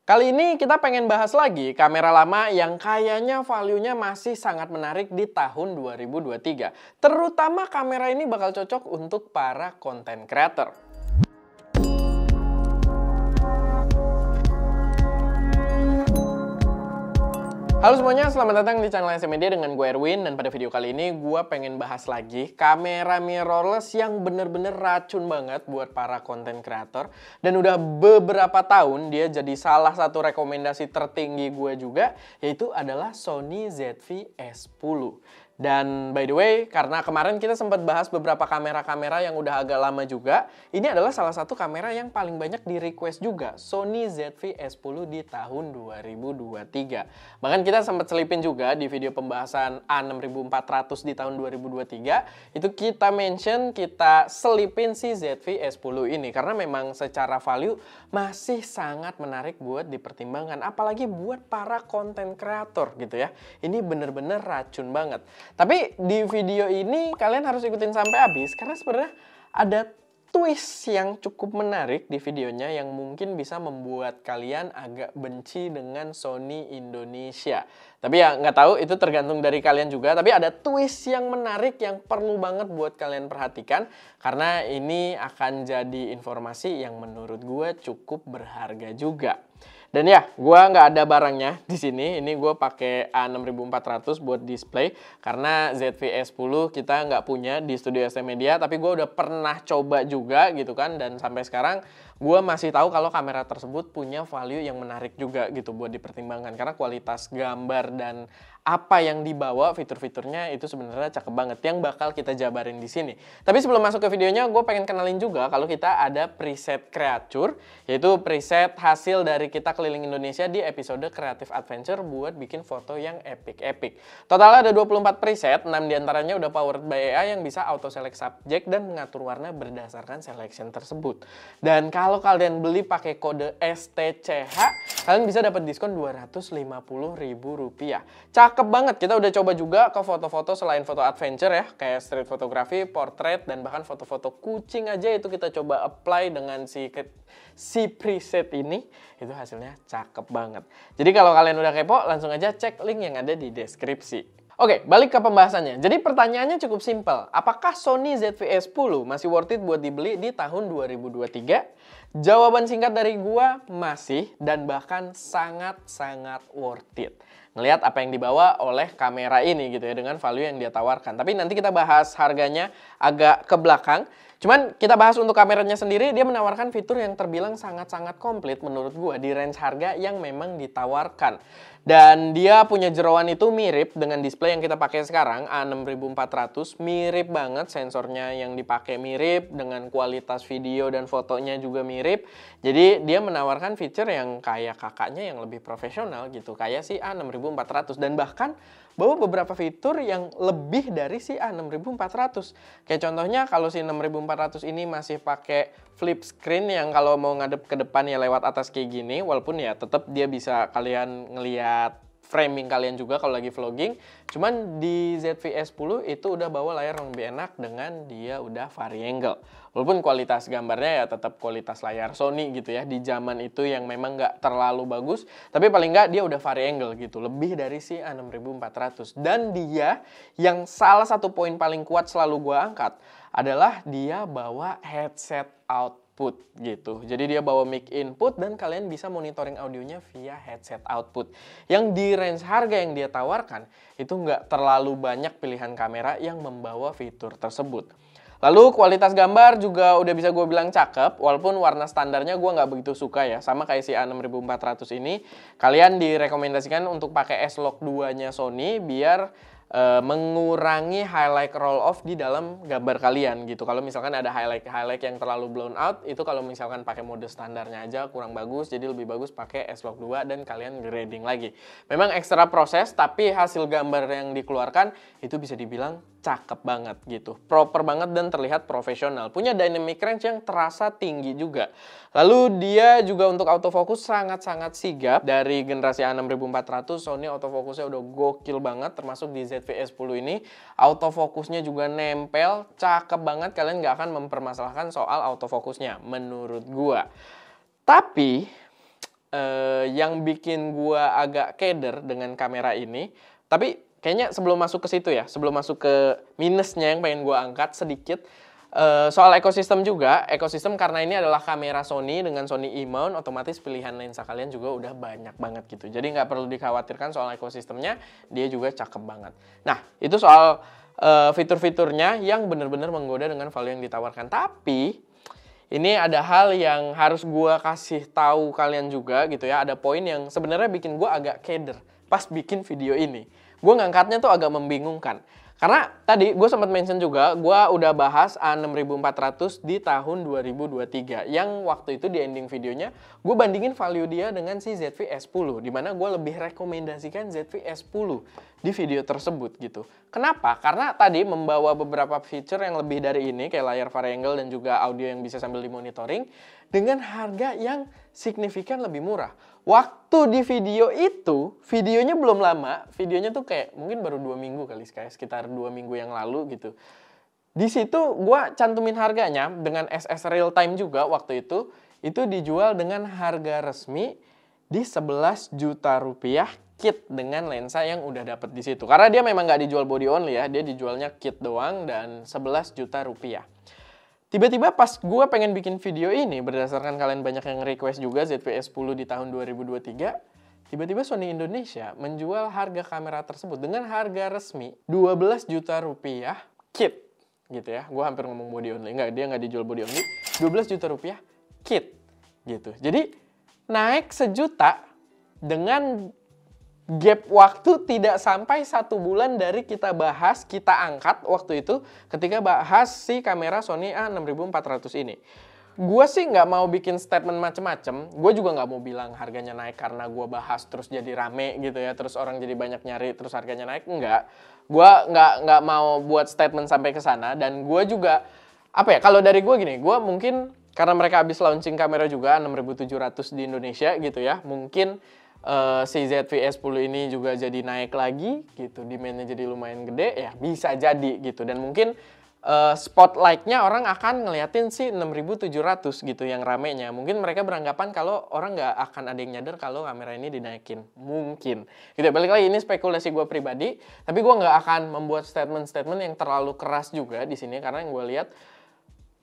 Kali ini kita pengen bahas lagi kamera lama yang kayaknya value-nya masih sangat menarik di tahun 2023. Terutama kamera ini bakal cocok untuk para content creator. Halo semuanya, selamat datang di channel SM Media dengan gue Erwin. Dan pada video kali ini gue pengen bahas lagi kamera mirrorless yang bener-bener racun banget buat para content creator. Dan udah beberapa tahun dia jadi salah satu rekomendasi tertinggi gue juga, yaitu adalah Sony ZV-S10. Dan by the way, karena kemarin kita sempat bahas beberapa kamera-kamera yang udah agak lama juga, ini adalah salah satu kamera yang paling banyak di request juga, Sony ZV-S10 di tahun 2023. Bahkan kita sempat selipin juga di video pembahasan A6400 di tahun 2023, itu kita mention, kita selipin si ZV-S10 ini, karena memang secara value masih sangat menarik buat dipertimbangkan, apalagi buat para content creator gitu ya. Ini bener-bener racun banget. Tapi di video ini kalian harus ikutin sampai habis karena sebenarnya ada twist yang cukup menarik di videonya yang mungkin bisa membuat kalian agak benci dengan Sony Indonesia. Tapi ya nggak tahu, itu tergantung dari kalian juga. Tapi ada twist yang menarik yang perlu banget buat kalian perhatikan karena ini akan jadi informasi yang menurut gue cukup berharga juga. Dan ya, gue nggak ada barangnya di sini. Ini gue pakai A6400 buat display karena ZV-S10 kita nggak punya di studio SM Media. Tapi gue udah pernah coba juga gitu kan. Dan sampai sekarang gue masih tahu kalau kamera tersebut punya value yang menarik juga gitu buat dipertimbangkan. Karena kualitas gambar dan apa yang dibawa, fitur-fiturnya itu sebenarnya cakep banget yang bakal kita jabarin di sini. Tapi sebelum masuk ke videonya, gue pengen kenalin juga kalau kita ada preset Creature, yaitu preset hasil dari kita keliling Indonesia di episode Creative Adventure buat bikin foto yang epic-epic. Total ada 24 preset, 6 diantaranya udah powered by AI yang bisa auto select subject dan mengatur warna berdasarkan selection tersebut. Dan kalau kalian beli pakai kode STCH, kalian bisa dapat diskon Rp250.000. Cakep banget, kita udah coba juga ke foto-foto selain foto adventure ya, kayak street photography, portrait, dan bahkan foto-foto kucing aja itu kita coba apply dengan si preset ini, itu hasilnya cakep banget. Jadi kalau kalian udah kepo, langsung aja cek link yang ada di deskripsi. Oke, balik ke pembahasannya. Jadi pertanyaannya cukup simpel. Apakah Sony ZV-S10 masih worth it buat dibeli di tahun 2023? Jawaban singkat dari gua masih dan bahkan sangat-sangat worth it. Ngelihat apa yang dibawa oleh kamera ini gitu ya, dengan value yang dia tawarkan. Tapi nanti kita bahas harganya agak ke belakang. Cuman kita bahas untuk kameranya sendiri, dia menawarkan fitur yang terbilang sangat-sangat komplit menurut gua di range harga yang memang ditawarkan. Dan dia punya jeroan itu mirip dengan display yang kita pakai sekarang, A6400, mirip banget, sensornya yang dipakai mirip, dengan kualitas video dan fotonya juga mirip. Jadi dia menawarkan fitur yang kayak kakaknya yang lebih profesional gitu, kayak si A6400, dan bahkan bawa beberapa fitur yang lebih dari si A6400. Kayak contohnya kalau si 6400 ini masih pakai flip screen yang kalau mau ngadep ke depan ya lewat atas kayak gini, walaupun ya tetap dia bisa kalian ngelihat framing kalian juga kalau lagi vlogging. Cuman di ZV-S10 itu udah bawa layar yang lebih enak dengan dia udah vari-angle. Walaupun kualitas gambarnya ya tetap kualitas layar Sony gitu ya, di zaman itu yang memang nggak terlalu bagus, tapi paling nggak dia udah vari-angle gitu, lebih dari si A6400. Dan dia yang salah satu poin paling kuat selalu gua angkat adalah dia bawa headset output gitu. Jadi dia bawa mic input dan kalian bisa monitoring audionya via headset output. Yang di range harga yang dia tawarkan itu nggak terlalu banyak pilihan kamera yang membawa fitur tersebut. Lalu kualitas gambar juga udah bisa gue bilang cakep, walaupun warna standarnya gue nggak begitu suka ya. Sama kayak si A6400 ini, kalian direkomendasikan untuk pakai S-Log 2-nya Sony biar mengurangi highlight roll off di dalam gambar kalian gitu. Kalau misalkan ada highlight yang terlalu blown out, itu kalau misalkan pakai mode standarnya aja kurang bagus, jadi lebih bagus pakai S-Log 2 dan kalian grading lagi. Memang ekstra proses, tapi hasil gambar yang dikeluarkan itu bisa dibilang cakep banget gitu, proper banget dan terlihat profesional. Punya dynamic range yang terasa tinggi juga. Lalu dia juga untuk autofocus sangat-sangat sigap. Dari generasi A6400, Sony autofocusnya udah gokil banget, termasuk di ZV-S10 ini. Autofocusnya juga nempel, cakep banget, kalian nggak akan mempermasalahkan soal autofocusnya menurut gua. Tapi yang bikin gua agak keder dengan kamera ini. Tapi kayaknya sebelum masuk ke situ ya, sebelum masuk ke minusnya yang pengen gua angkat sedikit, soal ekosistem juga, ekosistem karena ini adalah kamera Sony dengan Sony E-mount, otomatis pilihan lensa kalian juga udah banyak banget gitu. Jadi nggak perlu dikhawatirkan soal ekosistemnya, dia juga cakep banget. Nah, itu soal fitur-fiturnya yang bener-bener menggoda dengan value yang ditawarkan. Tapi ini ada hal yang harus gua kasih tahu kalian juga gitu ya. Ada poin yang sebenarnya bikin gua agak keder pas bikin video ini. Gua ngangkatnya tuh agak membingungkan. Karena tadi gue sempat mention juga, gue udah bahas A6400 di tahun 2023. Yang waktu itu di ending videonya, gue bandingin value dia dengan si ZV S10. Dimana gue lebih rekomendasikan ZV S10 di video tersebut gitu. Kenapa? Karena tadi membawa beberapa feature yang lebih dari ini, kayak layar variangle dan juga audio yang bisa sambil dimonitoring, dengan harga yang signifikan lebih murah. Waktu di video itu, videonya belum lama, videonya tuh kayak mungkin baru 2 minggu kali, sekitar 2 minggu yang lalu gitu. Di situ gue cantumin harganya dengan SS real time juga waktu itu dijual dengan harga resmi di 11 juta rupiah kit dengan lensa yang udah dapet di situ. Karena dia memang nggak dijual body only ya, dia dijualnya kit doang dan 11 juta rupiah. Tiba-tiba pas gue pengen bikin video ini, berdasarkan kalian banyak yang request juga ZV-S10 di tahun 2023, tiba-tiba Sony Indonesia menjual harga kamera tersebut dengan harga resmi 12 juta rupiah kit. Gitu ya, gue hampir ngomong body only. Enggak, dia nggak dijual body only. 12 juta rupiah kit. Gitu. Jadi naik sejuta dengan gap waktu tidak sampai 1 bulan dari kita bahas, kita angkat waktu itu ketika bahas si kamera Sony A6400 ini. Gue sih nggak mau bikin statement macem-macem, gue juga nggak mau bilang harganya naik karena gue bahas terus jadi rame gitu ya, terus orang jadi banyak nyari terus harganya naik, enggak. Gue nggak mau buat statement sampai ke sana, dan gue juga, apa ya, kalau dari gue gini, gue mungkin karena mereka habis launching kamera juga 6700 di Indonesia gitu ya, mungkin si ZV-S10 ini juga jadi naik lagi gitu, demand-nya jadi lumayan gede ya, bisa jadi gitu. Dan mungkin spotlight-nya orang akan ngeliatin si 6700 gitu yang ramenya. Mungkin mereka beranggapan kalau orang nggak akan ada yang nyadar kalau kamera ini dinaikin, mungkin gitu. Balik lagi, ini spekulasi gue pribadi, tapi gue nggak akan membuat statement-statement yang terlalu keras juga di sini, karena yang gue lihat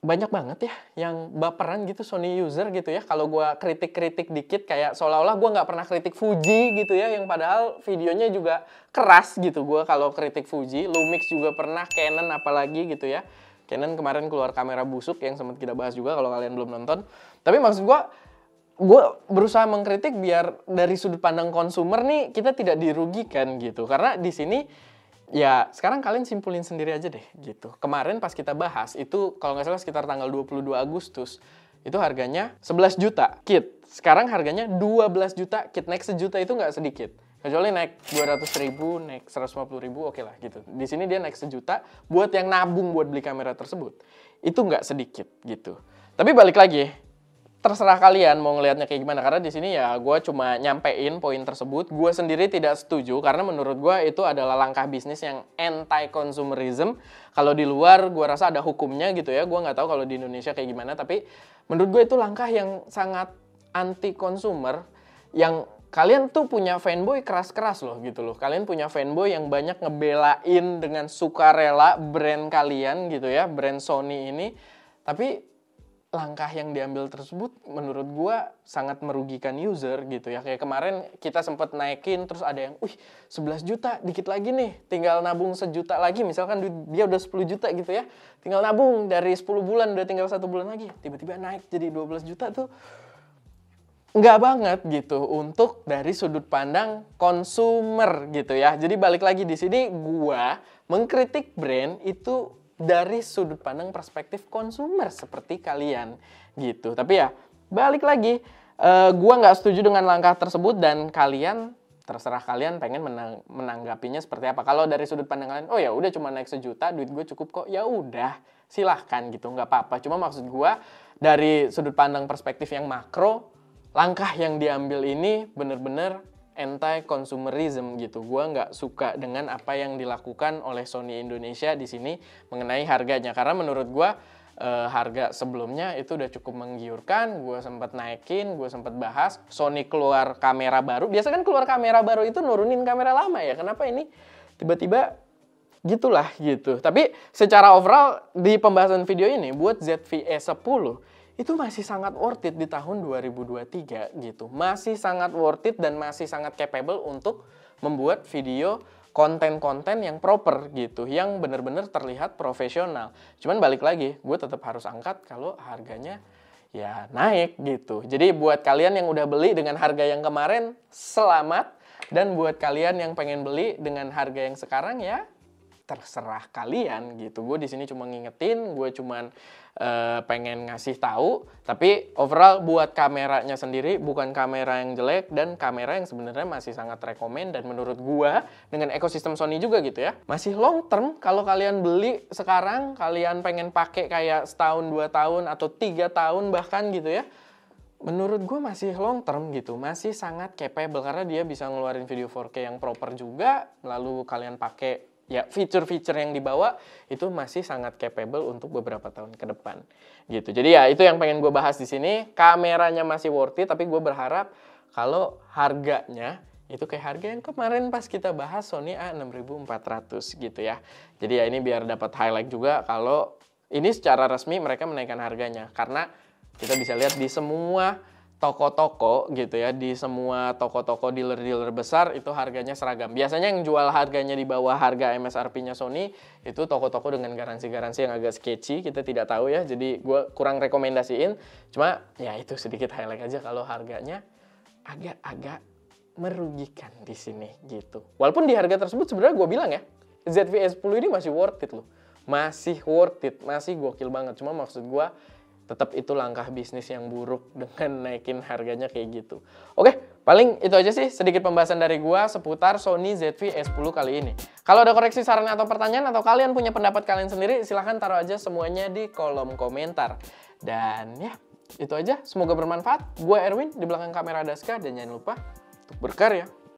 banyak banget ya yang baperan gitu Sony user gitu ya. Kalau gue kritik-kritik dikit kayak seolah-olah gue nggak pernah kritik Fuji gitu ya, yang padahal videonya juga keras gitu. Gue kalau kritik Fuji, Lumix juga pernah, Canon apalagi gitu ya. Canon kemarin keluar kamera busuk yang sempat kita bahas juga kalau kalian belum nonton. Tapi maksud gue berusaha mengkritik biar dari sudut pandang konsumer nih kita tidak dirugikan gitu. Karena di sini ya sekarang kalian simpulin sendiri aja deh gitu. Kemarin pas kita bahas itu kalau nggak salah sekitar tanggal 22 Agustus itu harganya 11 juta kit. Sekarang harganya 12 juta kit, naik sejuta itu nggak sedikit. Kecuali naik 200.000, naik 150.000 oke lah gitu. Di sini dia naik sejuta buat yang nabung buat beli kamera tersebut. Itu nggak sedikit gitu. Tapi balik lagi, terserah kalian mau ngelihatnya kayak gimana, karena di sini ya gue cuma nyampein poin tersebut. Gue sendiri tidak setuju karena menurut gue itu adalah langkah bisnis yang anti consumerism. Kalau di luar gue rasa ada hukumnya gitu ya, gue nggak tahu kalau di Indonesia kayak gimana, tapi menurut gue itu langkah yang sangat anti consumer, yang kalian tuh punya fanboy keras-keras loh gitu loh. Kalian punya fanboy yang banyak ngebelain dengan sukarela brand kalian gitu ya, brand Sony ini, tapi langkah yang diambil tersebut menurut gua sangat merugikan user gitu ya. Kayak kemarin kita sempat naikin terus ada yang, 11 juta dikit lagi nih, tinggal nabung sejuta lagi, misalkan dia udah 10 juta gitu ya, tinggal nabung dari 10 bulan udah tinggal 1 bulan lagi, tiba-tiba naik jadi 12 juta tuh nggak banget gitu untuk dari sudut pandang konsumer gitu ya. Jadi balik lagi di sini gua mengkritik brand itu dari sudut pandang perspektif konsumer seperti kalian gitu. Tapi ya balik lagi, gua nggak setuju dengan langkah tersebut, dan kalian terserah kalian pengen menanggapinya seperti apa. Kalau dari sudut pandang kalian, oh ya udah cuma naik sejuta, duit gue cukup kok, ya udah silahkan gitu, nggak apa-apa. Cuma maksud gua dari sudut pandang perspektif yang makro, langkah yang diambil ini bener-bener anti-consumerism gitu. Gua nggak suka dengan apa yang dilakukan oleh Sony Indonesia di sini mengenai harganya. Karena menurut gua harga sebelumnya itu udah cukup menggiurkan. Gue sempat naikin, gue sempat bahas. Sony keluar kamera baru. Biasa kan keluar kamera baru itu nurunin kamera lama ya. Kenapa ini tiba-tiba gitulah gitu. Tapi secara overall di pembahasan video ini buat ZV-E10 itu masih sangat worth it di tahun 2023 gitu. Masih sangat worth it dan masih sangat capable untuk membuat video konten-konten yang proper gitu, yang bener-bener terlihat profesional. Cuman balik lagi, gue tetap harus angkat kalau harganya ya naik gitu. Jadi buat kalian yang udah beli dengan harga yang kemarin, selamat. Dan buat kalian yang pengen beli dengan harga yang sekarang ya terserah kalian gitu. Gue di sini cuma ngingetin, gue cuman pengen ngasih tahu. Tapi overall buat kameranya sendiri bukan kamera yang jelek dan kamera yang sebenarnya masih sangat rekomen dan menurut gue dengan ekosistem Sony juga gitu ya. Masih long term kalau kalian beli sekarang, kalian pengen pakai kayak setahun, 2 tahun atau 3 tahun bahkan gitu ya. Menurut gue masih long term gitu, masih sangat capable karena dia bisa ngeluarin video 4K yang proper juga, lalu kalian pakai ya fitur-fitur yang dibawa itu masih sangat capable untuk beberapa tahun ke depan gitu. Jadi ya itu yang pengen gue bahas di sini. Kameranya masih worth it, tapi gue berharap kalau harganya itu kayak harga yang kemarin pas kita bahas Sony A6400 gitu ya. Jadi ya ini biar dapat highlight juga kalau ini secara resmi mereka menaikkan harganya karena kita bisa lihat di semua toko-toko gitu ya, di semua toko-toko dealer-dealer besar itu harganya seragam. Biasanya yang jual harganya di bawah harga MSRP-nya Sony itu toko-toko dengan garansi-garansi yang agak sketchy, kita tidak tahu ya. Jadi gue kurang rekomendasiin. Cuma ya itu sedikit highlight aja kalau harganya agak-agak merugikan di sini gitu. Walaupun di harga tersebut sebenarnya gue bilang ya, ZV-E10 ini masih worth it loh. Masih worth it, masih gokil banget. Cuma maksud gue tetap itu langkah bisnis yang buruk dengan naikin harganya kayak gitu. Oke, paling itu aja sih sedikit pembahasan dari gua seputar Sony ZV-E10 kali ini. Kalau ada koreksi, saran atau pertanyaan atau kalian punya pendapat kalian sendiri, silahkan taruh aja semuanya di kolom komentar. Dan ya, itu aja. Semoga bermanfaat. Gua Erwin, di belakang kamera Daska, dan jangan lupa untuk berkarya.